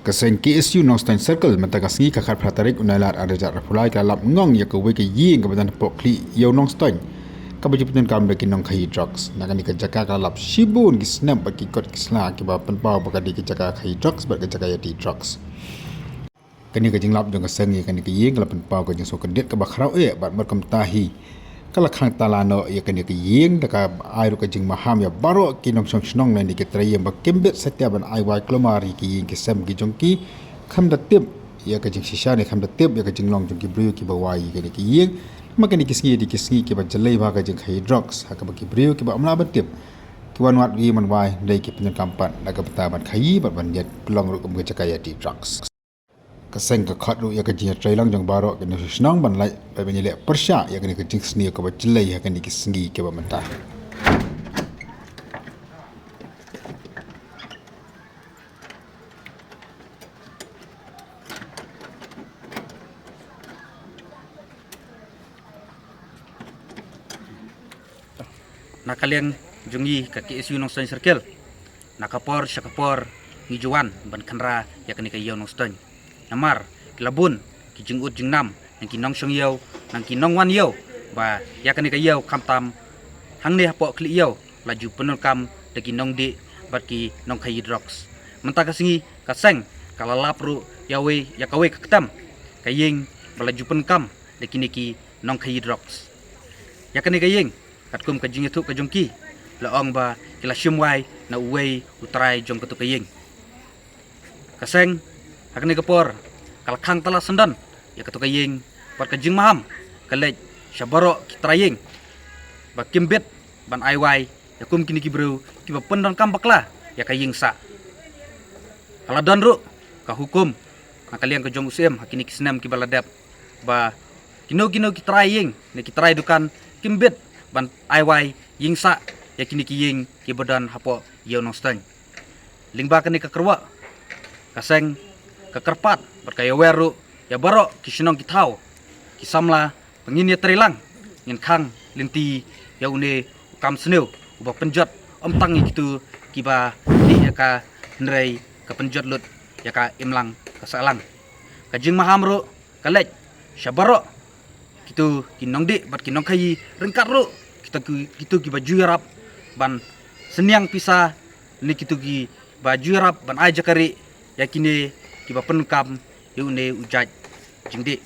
Kaseng KSU Nongstein Circle mentakas ngi kakar pratarik unalar arejak rapulai kalap ngong ya kewe ke ying kebetulan pokli yo Nongstein kabaju putun kam bagi nong kai drugs nakan dikejaka kalap shibun gisnam bagi kot kisna kiba penpau bakadi kejaka kai drugs bagi kejaka ya di drugs kani kejing lap jong kaseng ya kani ke ying kalap penpau kejing so kedet ke bakrau bat berkam tahi kalau khang talano ya kani ke ying daka airu kejing maham ya baro ki nong song snong nani ke trayem ba kembet setiap ban ai wai klomari ki ying ke sem ki jongki kham da tip ya kejing shisha ne kham da tip ya kejing long jongki brio ki ba wai kani ke ying makan di kisngi ki ba jalai ba kejing hai drugs ha ka ba ki brio ki ba amla ba tip ki wan wat wi man wai dai ki penyen kampat daga petaban khai ba ban yat pelong ru kum ke cakaya di drugs kaseng ka khatru ya kejing tray lang jong baro ke snong ban lai ba ben le persya ya kani kejing sni ka ba jalai ya kani kisngi ki ba mentah nakaliang jungi ka KSU Nongstein Circle nakapor syakapor ngijuan ban kanra yakni ka yaw Nongstein namar kilabun ki jingut jingnam nang kinong syong yaw nang kinong wan yaw ba yakni ka yaw kamtam hangne hapo kli yaw laju penul kam de kinong di bat ki nong kai drugs mentaka singi kaseng kalalap ru yawe yakawe kaktam kaying balaju penkam de kiniki nong kai drugs yakni kaying katkum kajing itu kajongki laong ba kila shumwai na uwei utrai jong katu kaying kaseng hakni kapor kalkhang tala sendan ya katu kaying par kajing maham kalej syabaro kitraying ba kimbet ban aiwai ya kum kini kibru kiba pendan kambakla ya kaying sa aladan ru ka hukum nakaliang kajong usem hakini kisnam kibaladap ba kino kitraying ne kitray dukan kimbet ban aiwai yingsa yakini kiying kibadan hapo yaw Nongstein lingba kani kakerwa kaseng kakerpat berkaya weru ya baro kisinong kitau kisamla pengin ya terilang ngin khang linti yaune kam seneu uba penjot omtang gitu kiba di yaka nrei ka penjot lut yaka imlang kasalang kajing mahamru kalej syabaro gitu kinong di bat kinong kai rengkat ru kita gitu ki baju yarap ban seniang pisah ni gitu ki baju yarap ban aja kari yakini ki ba penkam yune ujaj jingdi